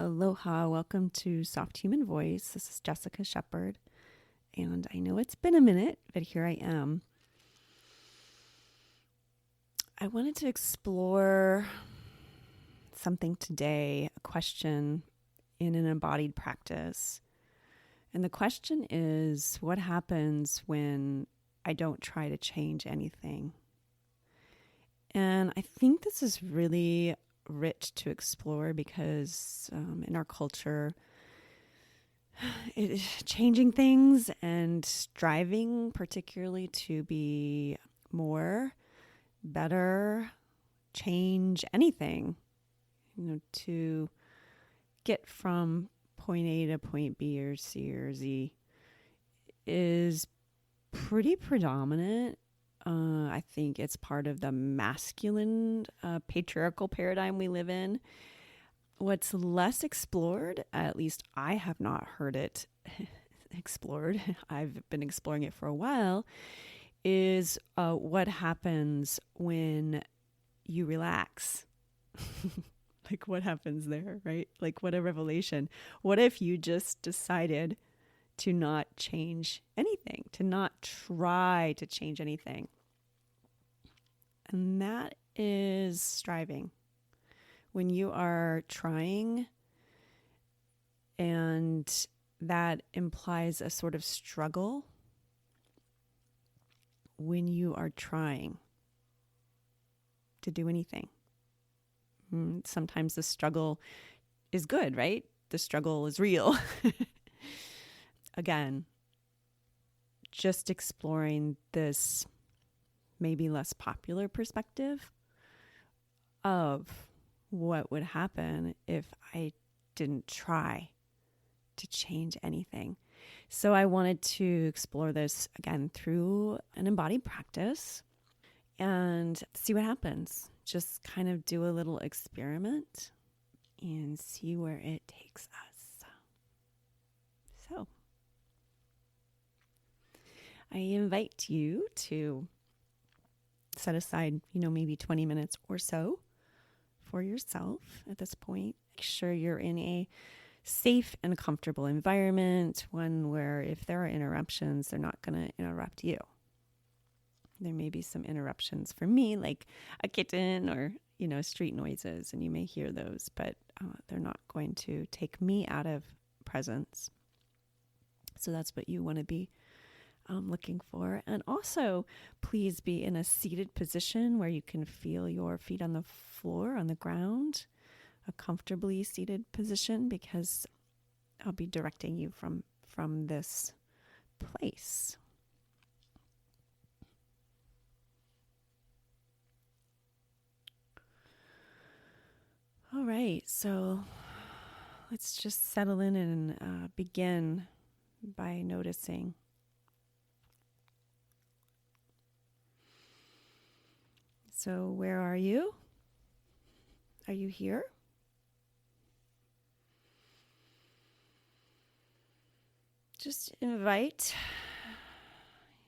Aloha, welcome to Soft Human Voice. This is Jessica Shepard, and I know it's been a minute, but here I am. I wanted to explore something today, a question in an embodied practice. And the question is, what happens when I don't try to change anything? And I think this is really rich to explore because in our culture, changing things and striving particularly to be more, better, change anything, to get from point A to point B or C or Z is pretty predominant. I think it's part of the masculine patriarchal paradigm we live in. What's less explored, at least I have not heard it explored, I've been exploring it for a while, is what happens when you relax. Like what happens there, right? Like what a revelation. What if you just decided to not change anything, to not try to change anything? And that is striving. When you are trying, and that implies a sort of struggle when you are trying to do anything. Sometimes the struggle is good, right? The struggle is real. Again, just exploring this maybe less popular perspective of what would happen if I didn't try to change anything. So I wanted to explore this again through an embodied practice and see what happens. Just kind of do a little experiment and see where it takes us. So I invite you to set aside, maybe 20 minutes or so for yourself at this point. Make sure you're in a safe and comfortable environment, one where if there are interruptions, they're not going to interrupt you. There may be some interruptions for me, like a kitten or, street noises, and you may hear those, but they're not going to take me out of presence. So that's what you want to be looking for. And also, please be in a seated position where you can feel your feet on the floor, on the ground, a comfortably seated position, because I'll be directing you from this place. All right, so let's just settle in and begin by noticing. So where are you? Are you here? Just invite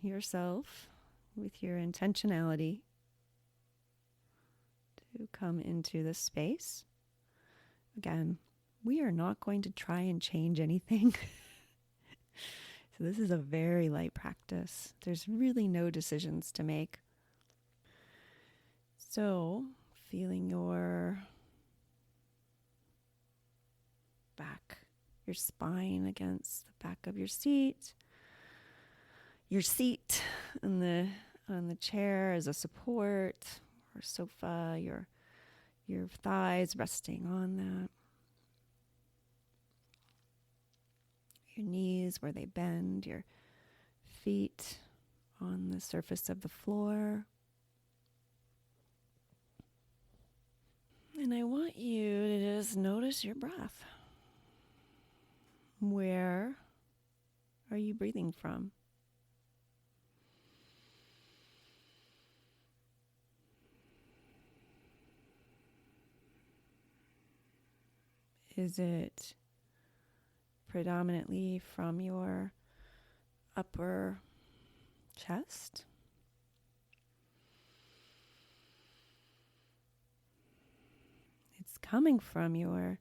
yourself with your intentionality to come into this space. Again, we are not going to try and change anything. So this is a very light practice. There's really no decisions to make. So, feeling your back, your spine against the back of your seat on the chair as a support or sofa, your thighs resting on that. Your knees where they bend, your feet on the surface of the floor. And I want you to just notice your breath. Where are you breathing from? Is it predominantly from your upper chest? It's coming from your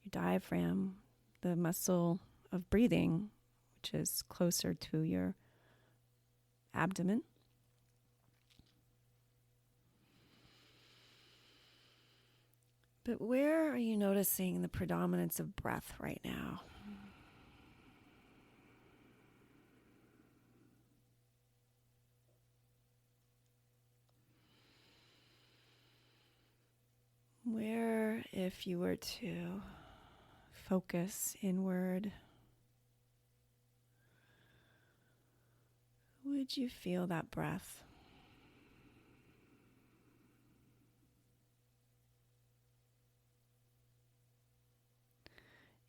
your diaphragm, the muscle of breathing, which is closer to your abdomen. But where are you noticing the predominance of breath right now? Where, if you were to focus inward, would you feel that breath?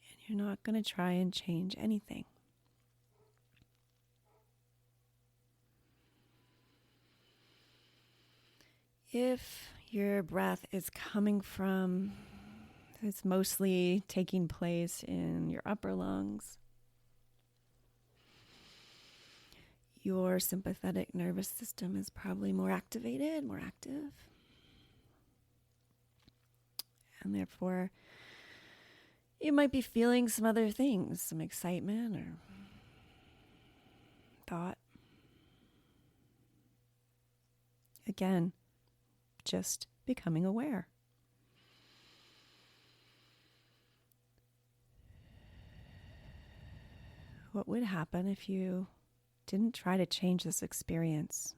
And you're not going to try and change anything. If your breath is coming from, it's mostly taking place in your upper lungs, your sympathetic nervous system is probably more activated, more active. And therefore, you might be feeling some other things, some excitement or thought. Again, just becoming aware. What would happen if you didn't try to change this experience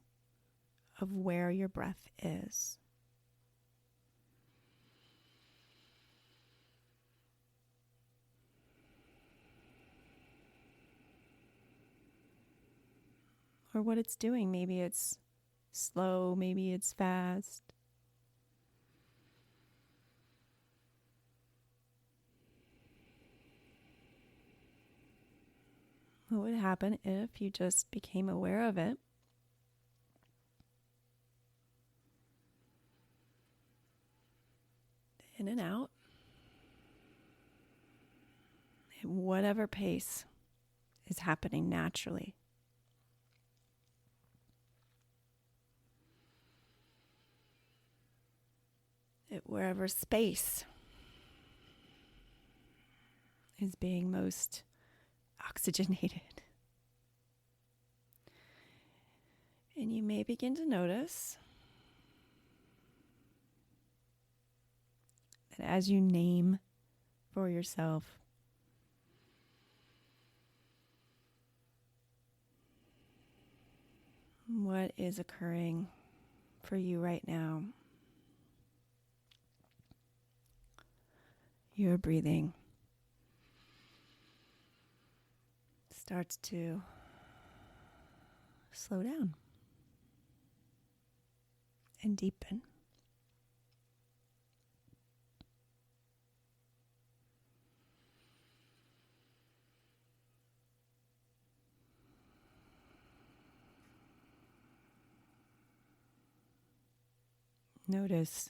of where your breath is? Or what it's doing. Maybe it's slow, maybe it's fast. What would happen if you just became aware of it? In and out. At whatever pace is happening naturally. At wherever space is being most oxygenated. And you may begin to notice that as you name for yourself what is occurring for you right now, your breathing starts to slow down and deepen. Notice,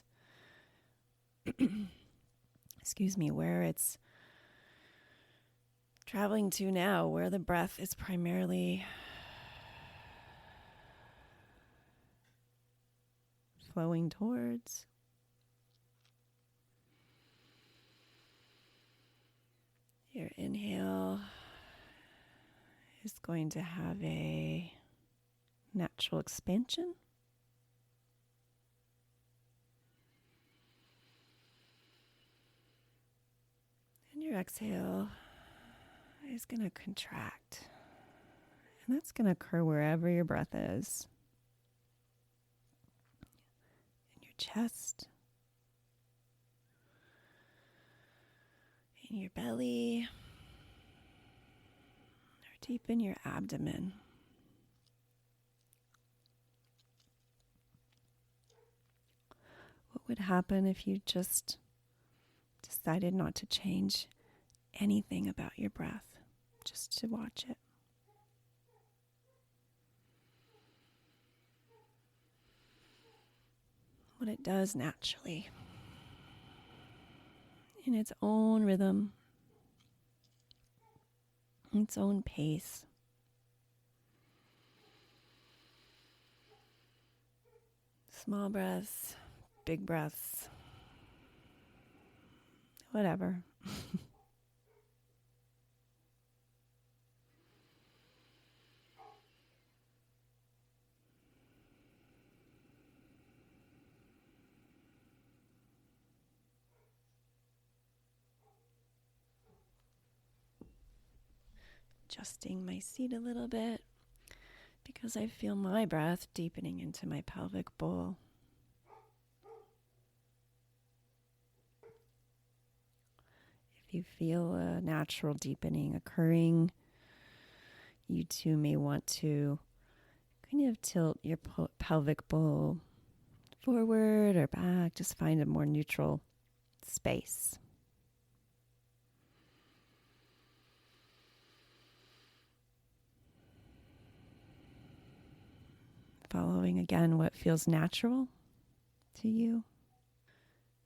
where it's traveling to now, where the breath is primarily flowing towards. Your inhale is going to have a natural expansion. And your exhale is going to contract. And that's going to occur wherever your breath is. In your chest. In your belly. Or deep in your abdomen. What would happen if you just decided not to change anything about your breath, just to watch it? What it does naturally, in its own rhythm, its own pace. Small breaths, big breaths, whatever. Adjusting my seat a little bit because I feel my breath deepening into my pelvic bowl. If you feel a natural deepening occurring, you too may want to kind of tilt your pelvic bowl forward or back. Just find a more neutral space. Following again what feels natural to you.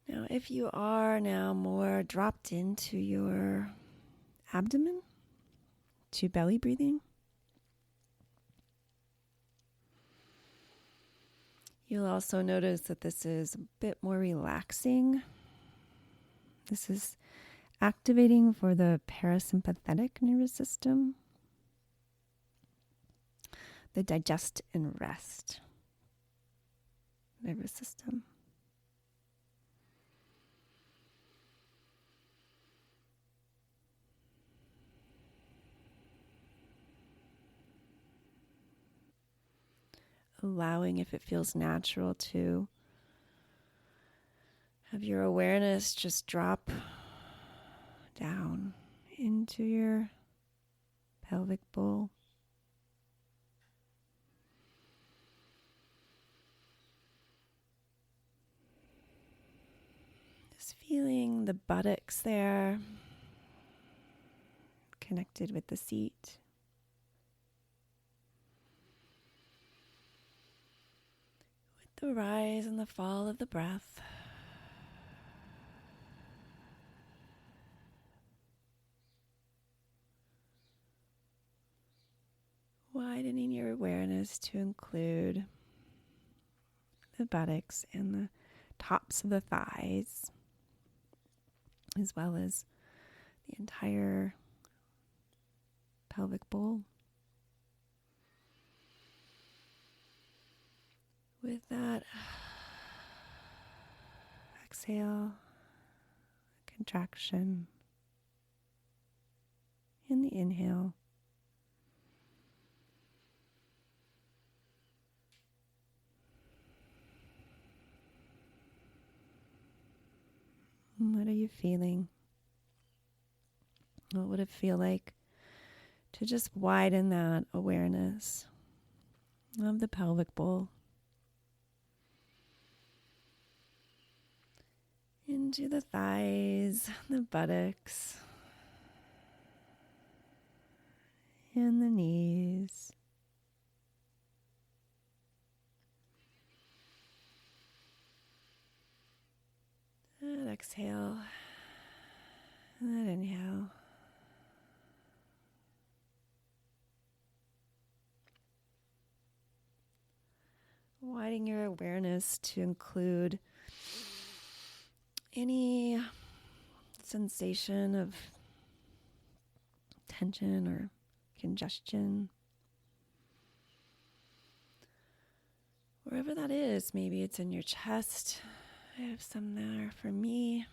Now, if you are now more dropped into your abdomen, to belly breathing, you'll also notice that this is a bit more relaxing. This is activating for the parasympathetic nervous system, the digest and rest nervous system. Allowing, if it feels natural, to have your awareness just drop down into your pelvic bowl. Just feeling the buttocks there, connected with the seat. With the rise and the fall of the breath. Widening your awareness to include the buttocks and the tops of the thighs, as well as the entire pelvic bowl. With that exhale, contraction, and the inhale. What are you feeling? What would it feel like to just widen that awareness of the pelvic bowl into the thighs, the buttocks, and the knees? That exhale, and that inhale. Widening your awareness to include any sensation of tension or congestion. Wherever that is, maybe it's in your chest. I have some there for me.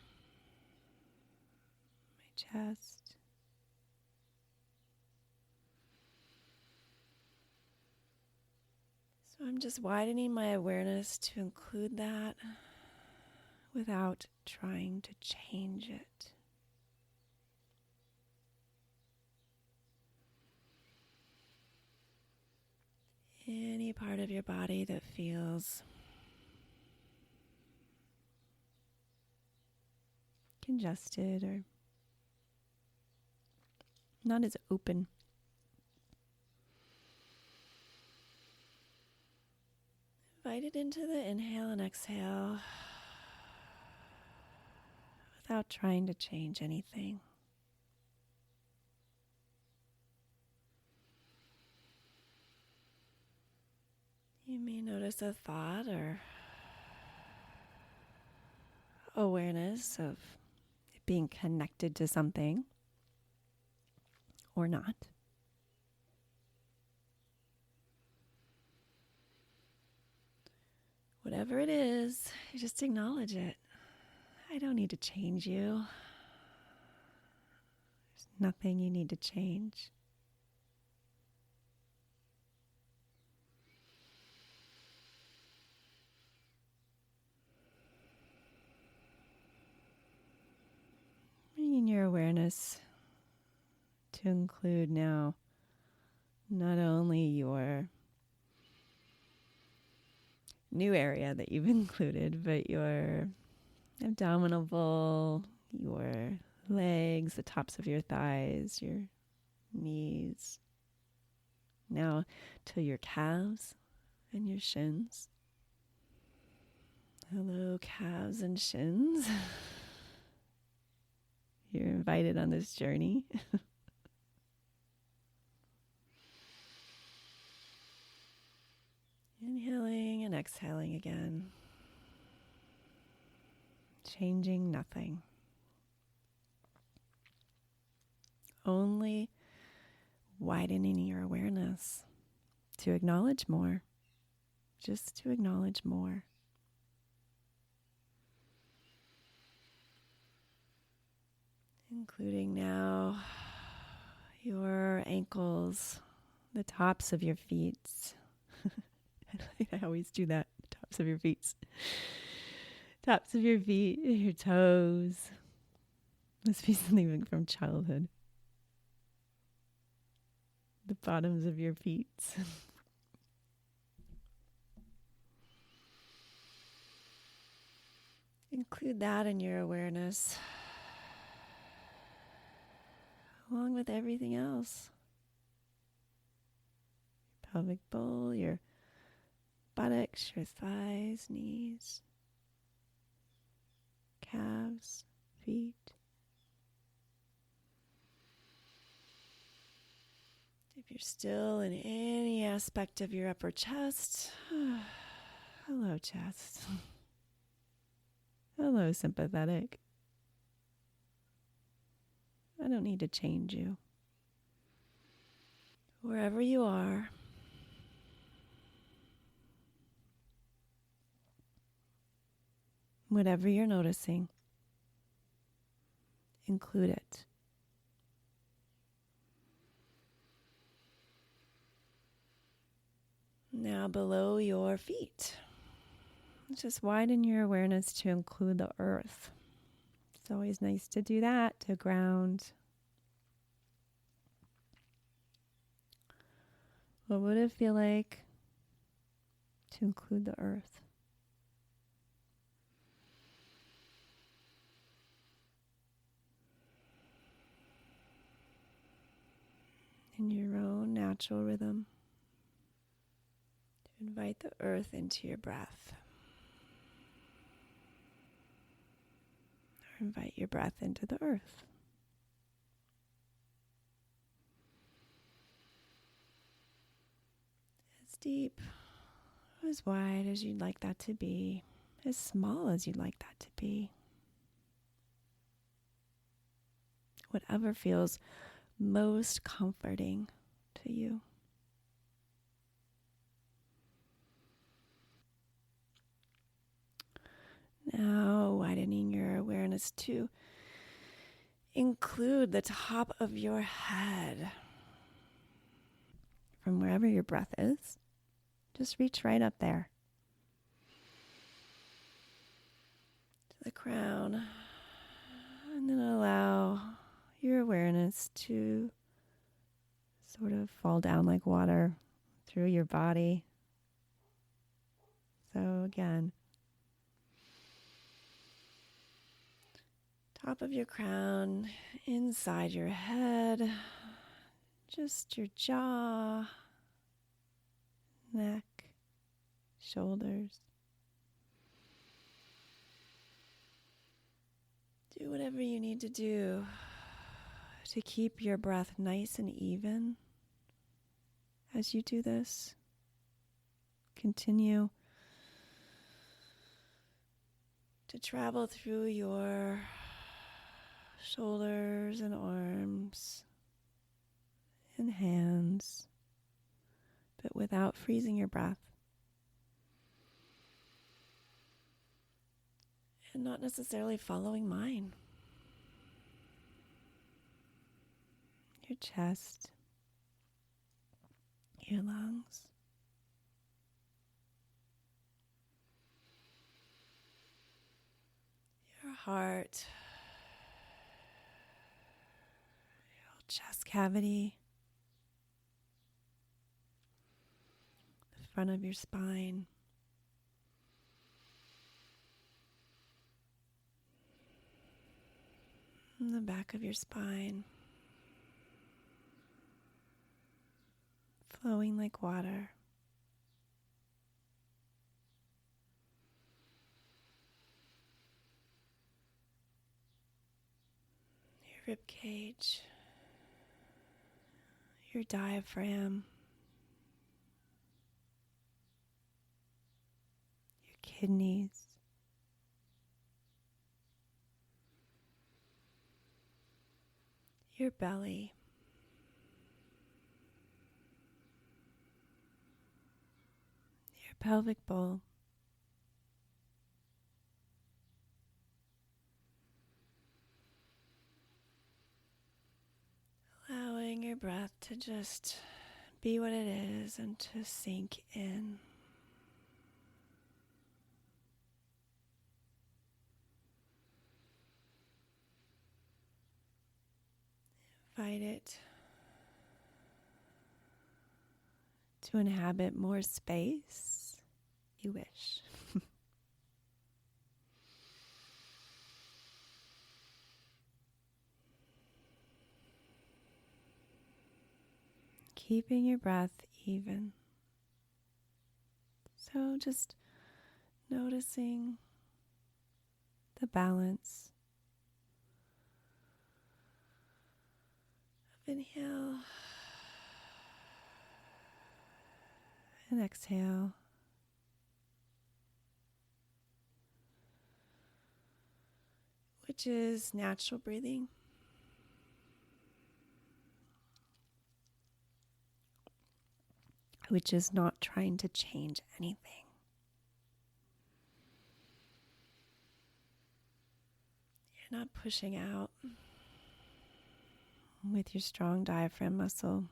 My chest. So I'm just widening my awareness to include that without trying to change it. Any part of your body that feels congested or not as open. Invite it into the inhale and exhale without trying to change anything. You may notice a thought or awareness of being connected to something or not. Whatever it is, you just acknowledge it. I don't need to change you. There's nothing you need to change. Bringing your awareness to include now not only your new area that you've included, but your abdominal bowl, your legs, the tops of your thighs, your knees, now to your calves and your shins. Hello, calves and shins. You're invited on this journey. Inhaling and exhaling again. Changing nothing. Only widening your awareness to acknowledge more. Just to acknowledge more. Including now your ankles, the tops of your feet. I always do that, tops of your feet. Tops of your feet, your toes. Must be something from childhood. The bottoms of your feet. Include that in your awareness, along with everything else. Your pelvic bowl, your buttocks, your thighs, knees, calves, feet. If you're still in any aspect of your upper chest, hello, chest. Hello, sympathetic. I don't need to change you. Wherever you are, whatever you're noticing, include it. Now below your feet, just widen your awareness to include the earth. It's always nice to do that, to ground. What would it feel like to include the earth? In your own natural rhythm, to invite the earth into your breath. Or invite your breath into the earth. As deep, as wide as you'd like that to be, as small as you'd like that to be. Whatever feels most comforting to you. Now widening your awareness to include the top of your head. From wherever your breath is, just reach right up there. To the crown. And then allow your awareness to sort of fall down like water through your body. So again, top of your crown, inside your head, just your jaw, neck, shoulders. Do whatever you need to do to keep your breath nice and even as you do this. Continue to travel through your shoulders and arms and hands, but without freezing your breath. And not necessarily following mine. Your chest, your lungs, your heart, your chest cavity, the front of your spine, and the back of your spine, flowing like water. Your rib cage, your diaphragm, your kidneys, your belly, your pelvic bowl, allowing your breath to just be what it is and to sink in. Invite it to inhabit more space you wish. Keeping your breath even. So just noticing the balance of inhale and exhale. Which is natural breathing. Which is not trying to change anything. You're not pushing out with your strong diaphragm muscle.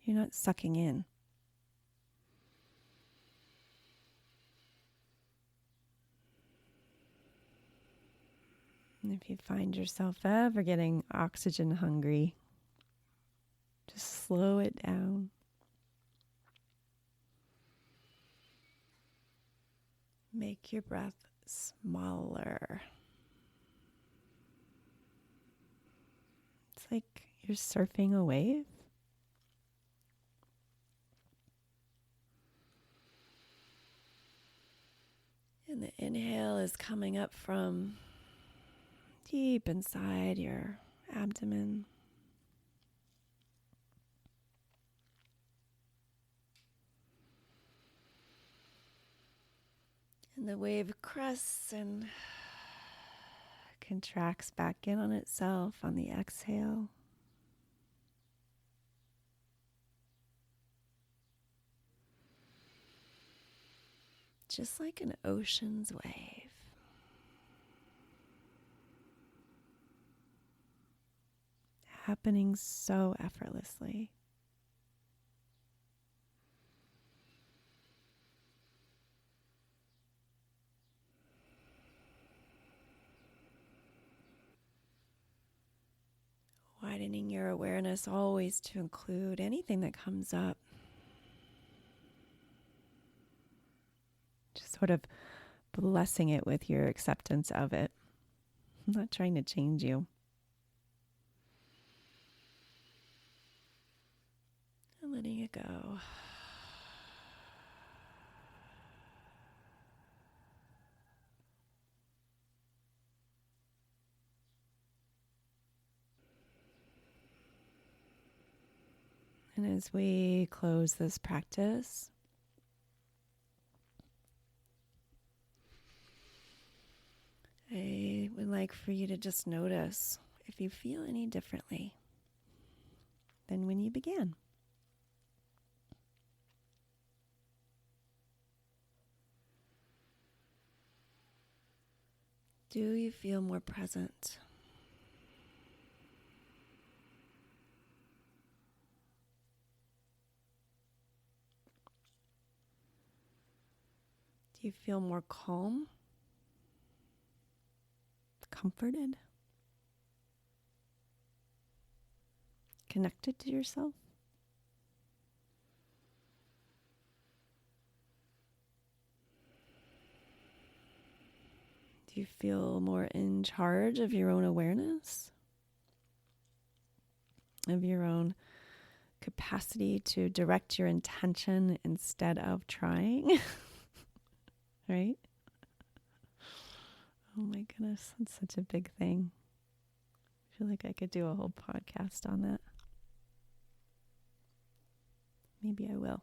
You're not sucking in. And if you find yourself ever getting oxygen hungry, just slow it down. Make your breath smaller. It's like you're surfing a wave. And the inhale is coming up from deep inside your abdomen. And the wave crests and contracts back in on itself on the exhale. Just like an ocean's wave. Happening so effortlessly. Widening your awareness always to include anything that comes up. Just sort of blessing it with your acceptance of it. I'm not trying to change you. And letting it go. And as we close this practice, I would like for you to just notice if you feel any differently than when you began. Do you feel more present? Do you feel more calm? Comforted? Connected to yourself? Do you feel more in charge of your own awareness? Of your own capacity to direct your intention instead of trying? Right? Oh my goodness, that's such a big thing. I feel like I could do a whole podcast on that. Maybe I will.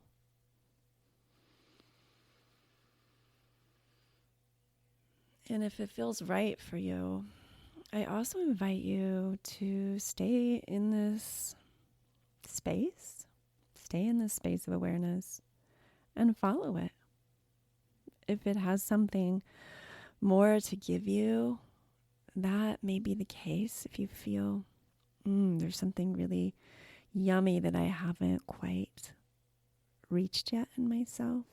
And if it feels right for you, I also invite you to stay in this space. Stay in this space of awareness and follow it. If it has something more to give you, that may be the case. If you feel there's something really yummy that I haven't quite reached yet in myself.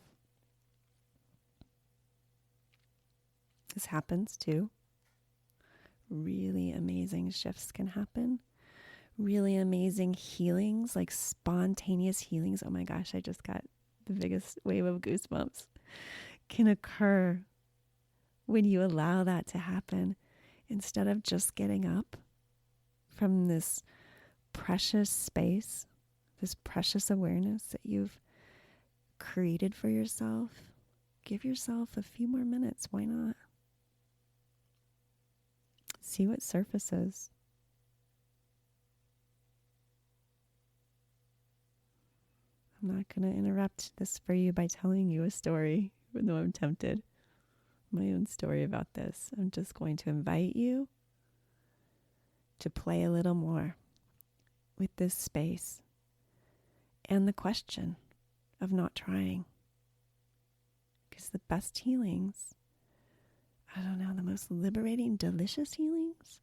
This happens too. Really amazing shifts can happen. Really amazing healings, like spontaneous healings. Oh my gosh, I just got the biggest wave of goosebumps. Can occur when you allow that to happen instead of just getting up from this precious space, this precious awareness that you've created for yourself. Give yourself a few more minutes. Why not? See what surfaces. I'm not going to interrupt this for you by telling you a story, even though I'm tempted. My own story about this. I'm just going to invite you to play a little more with this space and the question of not trying. Because the best healings, I don't know, the most liberating, delicious healings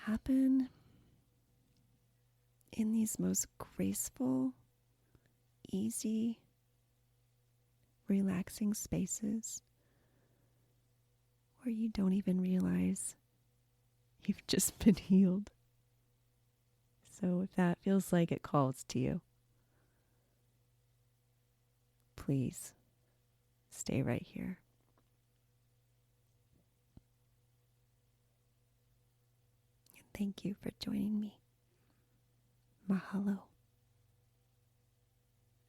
happen in these most graceful, easy, relaxing spaces where you don't even realize you've just been healed. So if that feels like it calls to you, please stay right here. And thank you for joining me. Mahalo.